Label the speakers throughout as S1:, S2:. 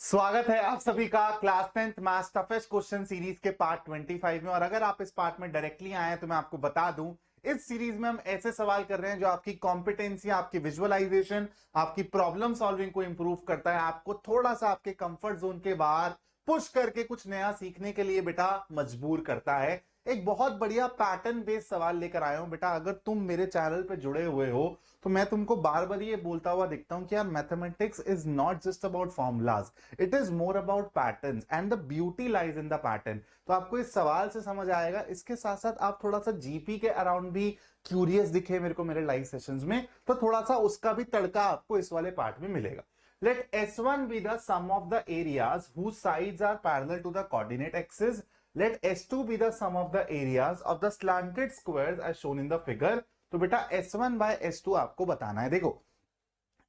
S1: स्वागत है आप सभी का class 10th maths toughest question series के पार्ट 25 में। और अगर आप इस पार्ट में डायरेक्टली आए तो मैं आपको बता दूं, इस सीरीज में हम ऐसे सवाल कर रहे हैं जो आपकी कॉम्पिटेंसी, आपकी विजुअलाइजेशन, आपकी प्रॉब्लम सॉल्विंग को इंप्रूव करता है, आपको थोड़ा सा आपके कंफर्ट जोन के बाहर पुश करके कुछ नया सीखने के लिए बेटा मजबूर करता है। एक बहुत बढ़िया पैटर्न बेस्ड सवाल लेकर आया हूं बेटा। अगर तुम मेरे चैनल पे जुड़े हुए हो तो मैं तुमको बार बार ये बोलता हुआ दिखता हूं कि यार mathematics is not just about formulas, it is more about patterns and the beauty lies in the pattern. तो आपको इस सवाल से समझ आएगा। इसके साथ साथ आप थोड़ा सा जीपी के अराउंड भी क्यूरियस दिखे मेरे को मेरे लाइव सेशंस में, तो थोड़ा सा उसका भी तड़का आपको इस वाले पार्ट में मिलेगा। Let S1 be the sum of the areas whose sides are parallel to the coordinate axis. Let S2 be the sum of the areas of the slanted squares as shown in the figure. तो बेटा S1 by S2 आपको बताना है। देखो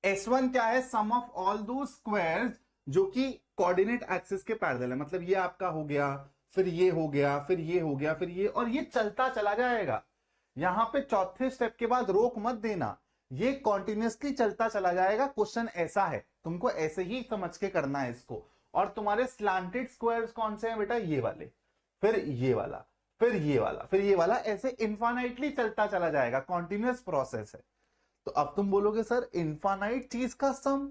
S1: S1 क्या है? सम of all दो squares जो कि कोऑर्डिनेट एक्सिस के पैरेलल है। मतलब ये आपका हो गया, फिर ये हो गया, फिर ये हो गया, फिर ये, और ये चलता चला जाएगा। यहां पे चौथे स्टेप के बाद रोक मत देना, ये कॉन्टिन्यूसली चलता चला जाएगा। क्वेश्चन ऐसा है, तुमको ऐसे ही समझ के करना है इसको। और तुम्हारे स्लांटेड स्क्वायर्स कौन से हैं बेटा? ये वाले, फिर ये वाला, फिर ये वाला, फिर ये वाला, ऐसे इनफाइनाइटली चलता चला जाएगा। कॉन्टिन्यूअस प्रोसेस है। तो अब तुम बोलोगे सर इनफाइनाइट चीज का सम,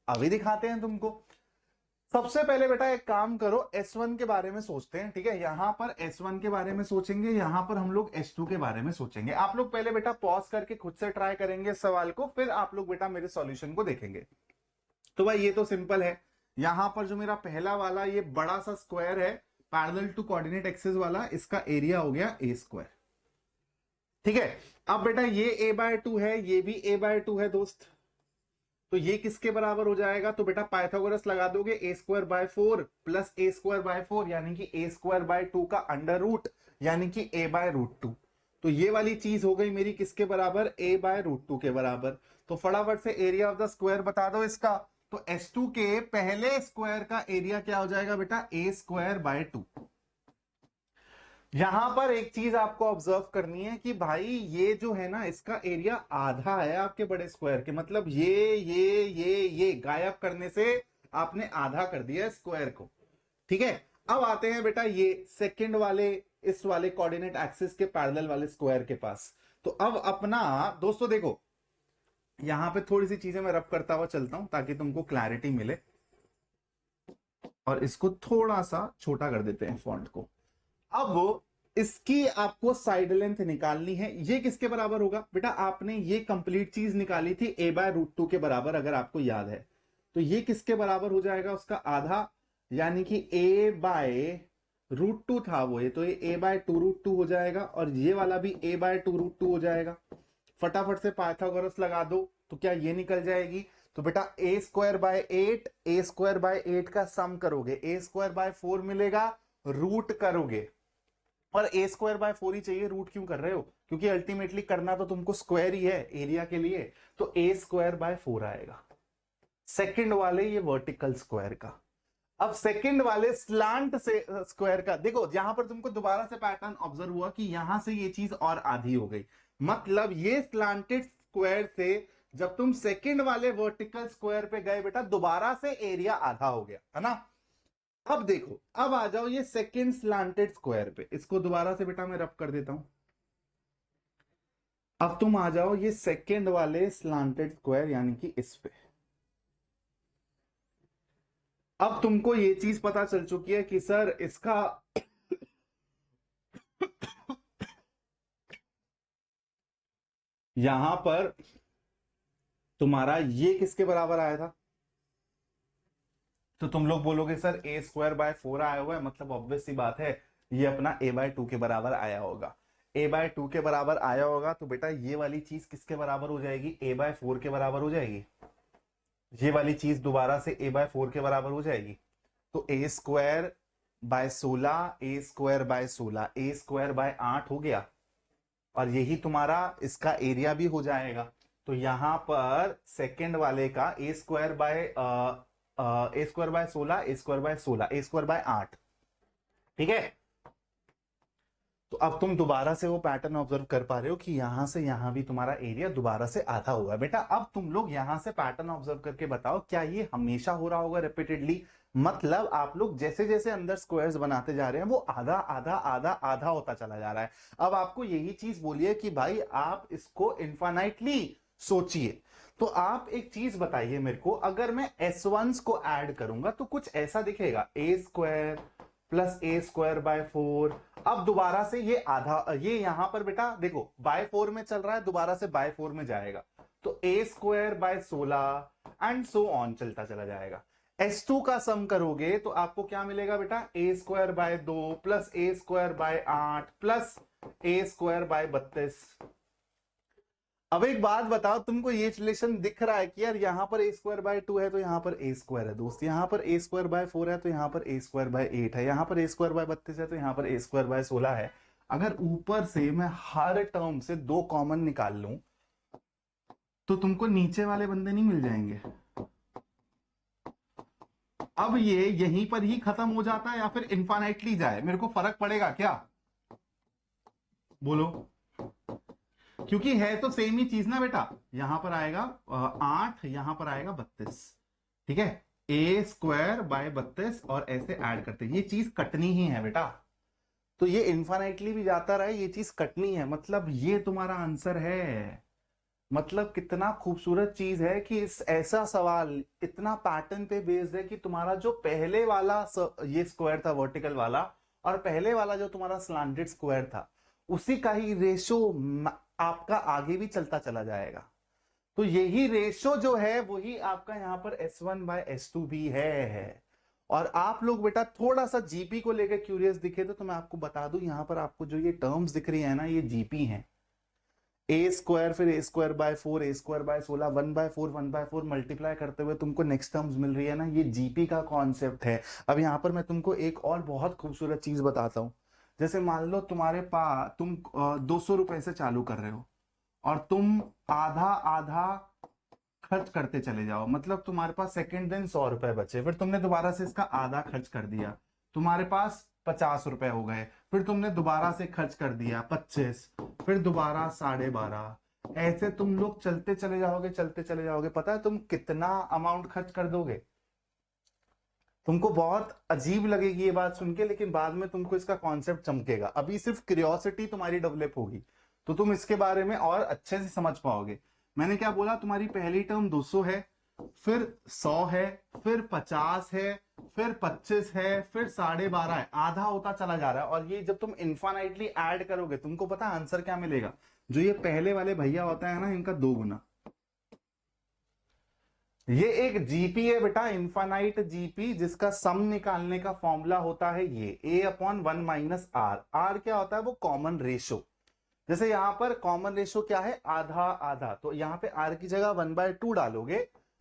S1: अभी दिखाते हैं तुमको। सबसे पहले बेटा एक काम करो, S1 के बारे में सोचते हैं। ठीक है, यहां पर S1 के बारे में सोचेंगे, यहां पर हम लोग S2 के बारे में सोचेंगे। आप लोग पहले बेटा पॉज करके खुद से ट्राई करेंगे सवाल को, फिर आप लोग बेटा मेरे सॉल्यूशन को देखेंगे। तो भाई ये तो सिंपल है। यहां पर जो मेरा पहला वाला ये बड़ा सा स्क्वायर है पैरेलल टू कोऑर्डिनेट एक्सिस वाला, इसका एरिया हो गया a स्क्वायर। ठीक है, अब बेटा ये a/2 है, ये भी a/2 है दोस्त। तो ये किसके बराबर हो जाएगा? तो बेटा पाइथागोरस लगा दोगे, a² प्लस a² यानी कि a² का अंडर रूट यानी कि a/√2। तो ये वाली चीज हो गई मेरी किसके बराबर? a/√2 के बराबर। तो फटाफट से एरिया ऑफ द स्क्वायर बता दो इसका। तो S2 के पहले स्क्वायर का एरिया क्या हो जाएगा बेटा? a²/2। यहां पर एक चीज आपको ऑब्जर्व करनी है कि भाई ये जो है ना, इसका एरिया आधा है आपके बड़े स्क्वायर के। मतलब ये गायब करने से आपने आधा कर दिया स्क्वायर को। ठीक है, अब आते हैं बेटा ये सेकंड वाले, इस वाले कोऑर्डिनेट एक्सिस के पैरेलल वाले स्क्वायर के पास। तो अब अपना दोस्तों देखो, यहां पे थोड़ी सी चीजें मैं रब करता हुआ चलता हूं ताकि तुमको क्लैरिटी मिले, और इसको थोड़ा सा छोटा कर देते हैं फॉन्ट को। अब इसकी आपको साइड लेंथ निकालनी है। ये किसके बराबर होगा बेटा? आपने ये कंप्लीट चीज निकाली थी a/√2 के बराबर, अगर आपको याद है। तो ये किसके बराबर हो जाएगा? उसका आधा, यानी कि a/√2 था वो, ये तो ये a/2√2 हो जाएगा, और ये वाला भी a/2√2 हो जाएगा। फटाफट से पाइथागोरस लगा दो, तो क्या ये निकल जाएगी? तो बेटा a²/8 का सम करोगे, a²/4 मिलेगा, रूट करोगे, और a²/4 ही चाहिए। रूट क्यों कर रहे हो? क्योंकि अल्टीमेटली करना तो तुमको स्क्वायर ही है एरिया के लिए। तो a²/4 आएगा सेकंड वाले ये वर्टिकल स्क्वायर का। अब सेकंड वाले स्लांट से स्क्वायर का देखो, यहां पर तुमको दोबारा से पैटर्न ऑब्जर्व हुआ कि यहां से ये चीज और आधी हो गई। मतलब ये स्लांटेड स्क्वायर से जब तुम सेकंड वाले वर्टिकल स्क्वायर पे गए बेटा, दोबारा से एरिया आधा हो गया, है ना। अब देखो, अब आ जाओ ये सेकंड स्लांटेड स्क्वायर पे, इसको दोबारा से बेटा मैं रब कर देता हूं। अब तुम आ जाओ ये सेकंड वाले स्लांटेड स्क्वायर यानी कि इस पे। अब तुमको ये चीज पता चल चुकी है कि सर इसका यहां पर तुम्हारा ये किसके बराबर आया था? तो तुम लोग बोलोगे सर a²/4 आया हुआ है, मतलब ऑब्वियस सी बात है ये अपना a/2 के बराबर आया होगा। a/2 के बराबर आया होगा तो बेटा ये वाली चीज किसके बराबर हो जाएगी? a/4 के बराबर हो जाएगी। ये वाली चीज दोबारा से a/4 के बराबर हो जाएगी। तो a²/16, a²/16, a²/8 हो गया, और यही तुम्हारा इसका एरिया भी हो जाएगा। तो यहां पर सेकंड वाले का a²/16, a²/16, a²/8। ठीक है, तो अब तुम दोबारा से वो पैटर्न ऑब्जर्व कर पा रहे हो कि यहां से यहां भी तुम्हारा एरिया दोबारा से आधा हुआ है। बेटा अब तुम लोग यहां से पैटर्न ऑब्जर्व करके बताओ, क्या ये हमेशा हो रहा होगा रिपीटेडली? मतलब आप लोग जैसे जैसे अंदर स्क्वायर्स बनाते जा रहे हैं वो आधा आधा आधा आधा होता चला जा रहा है। अब आपको यही चीज बोलिए कि भाई आप इसको इनफाइनाइटली सोचिए, तो आप एक चीज बताइए मेरे को, अगर मैं S1 को ऐड करूंगा तो कुछ ऐसा दिखेगा, a square plus a square by 4। अब दोबारा से ये आधा, ये यहां पर बेटा देखो बाय 4 में चल रहा है, दोबारा से बाय 4 में जाएगा, तो a square by 16 and so on चलता चला जाएगा। S2 का सम करोगे तो आपको क्या मिलेगा बेटा, a square by 2 plus a square by 8 plus a square by 32। अब एक बात बताओ, तुमको ये रिलेशन दिख रहा है कि यार यहां पर ए स्क्वायर बाय 2 है तो यहां पर ए स्क्वायर है दोस्त, यहां पर ए स्क्वायर बाय 4 है तो यहां पर ए स्क्वायर बाय 8 है, यहां पर ए स्क्वायर बाय 32 है तो यहां पर ए स्क्वायर बाय 16 है। अगर ऊपर से मैं हर टर्म से 2 कॉमन निकाल लूं तो तुमको नीचे वाले बंदे नहीं मिल जाएंगे। अब ये यहीं पर ही खत्म हो जाता है या फिर इनफाइनाइटली जाए, मेरे को फर्क पड़ेगा क्या, बोलो? क्योंकि है तो सेम ही चीज ना बेटा, यहां पर आएगा 8, यहां पर आएगा 32, ठीक है, ए स्क्वायर बाय 32 और ऐसे ऐड करते, ये चीज कटनी ही है बेटा। तो ये इनफाइनाइटली भी जाता रहे, ये चीज कटनी है, मतलब ये तुम्हारा आंसर है। मतलब कितना खूबसूरत चीज है कि इस ऐसा सवाल इतना पैटर्न पे बेस्ड है कि तुम्हारा जो पहले वाला ये स्क्वायर था वर्टिकल वाला, और पहले वाला जो तुम्हारा स्लांटेड स्क्वायर था, उसी का ही रेशो आपका आगे भी चलता चला जाएगा। तो यही रेशो जो है वही आपका यहां पर S1 बाय S2 भी है। और आप लोग बेटा थोड़ा सा जीपी को लेकर क्यूरियस दिखे तो मैं आपको बता दूं, यहां पर आपको जो ये टर्म्स दिख रही है ना, ये जीपी हैं। ए स्क्वायर फिर a square by 4, a square by 16, 1/4 multiply करते हुए तुमको नेक्स्ट टर्म्स मिल रही है ना, ये जीपी का कॉन्सेप्ट है। अब यहां पर मैं तुमको एक और बहुत खूबसूरत चीज बताता हूं। जैसे मान लो तुम्हारे पास तुम 200 रुपए से चालू कर रहे हो और तुम आधा आधा खर्च करते चले जाओ, मतलब तुम्हारे पास सेकंड दिन 100 रुपए बचे, फिर तुमने दोबारा से इसका आधा खर्च कर दिया, तुम्हारे पास 50 रुपए हो गए, फिर तुमने दोबारा से खर्च कर दिया 25, फिर दोबारा 12.5, ऐसे तुम लोग चलते चले जाओगे चलते चले जाओगे। पता है तुम कितना अमाउंट खर्च कर दोगे? तुमको बहुत अजीब लगेगी ये बात सुन के, लेकिन बाद में तुमको इसका कॉन्सेप्ट चमकेगा। अभी सिर्फ क्यूरियोसिटी तुम्हारी डेवलप होगी तो तुम इसके बारे में और अच्छे से समझ पाओगे। मैंने क्या बोला, तुम्हारी पहली टर्म 200 है, फिर 100 है, फिर 50 है, फिर 25 है, फिर 12.5 है, आधा होता चला जा रहा है। और ये जब तुम इनफाइनाइटली ऐड करोगे तुमको पता आंसर क्या मिलेगा, जो ये पहले वाले भैया होता है ना, इनका 2 गुना। ये एक जीपी है बेटा, इनफाइनाइट जीपी, जिसका सम निकालने का फॉर्मूला होता है ये A/1 माइनस आर। आर क्या होता है? वो कॉमन रेशो। जैसे यहां पर कॉमन रेशो क्या है? आधा आधा, तो यहां पे आर की जगह 1/2 डालोगे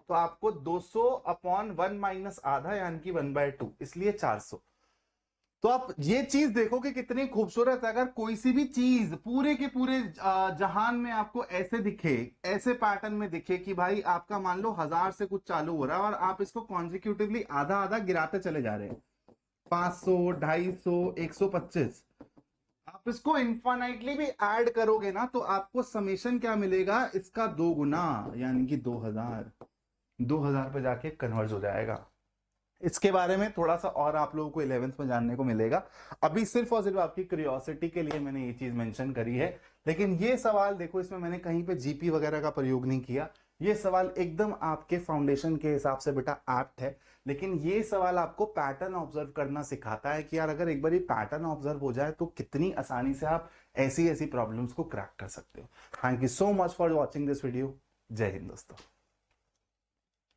S1: तो आपको 200/1 माइनस आधा यानी कि 1/2, इसलिए 400। तो आप ये चीज देखो कि कितनी खूबसूरत है। अगर कोई सी भी चीज पूरे के पूरे जहान में आपको ऐसे दिखे, ऐसे पैटर्न में दिखे कि भाई आपका मान लो 1000 से कुछ चालू हो रहा है और आप इसको कॉन्जिक्यूटिवली आधा आधा गिराते चले जा रहे हैं, 500, 250, 125, आप इसको इनफाइनाइटली भी ऐड करोगे ना तो आपको समेशन क्या मिलेगा? इसका 2 गुना, यानी कि 2000 पे जाके कन्वर्ज हो जाएगा। इसके बारे में थोड़ा सा और आप लोगों को 11th में जानने को मिलेगा। अभी सिर्फ और सिर्फ आपकी क्यूरियोसिटी के लिए मैंने ये चीज मेंशन करी है। लेकिन ये सवाल देखो, इसमें मैंने कहीं पे जीपी वगैरह का प्रयोग नहीं किया। ये सवाल एकदम आपके फाउंडेशन के हिसाब से बेटा एप्ट है। लेकिन ये सवाल आपको पैटर्न ऑब्जर्व करना सिखाता है कि यार अगर एक बार ये पैटर्न ऑब्जर्व हो जाए तो कितनी आसानी से आप ऐसी ऐसी प्रॉब्लम्स को क्रैक कर सकते हो। Thank you so much for watching this video. जय हिंद दोस्तों।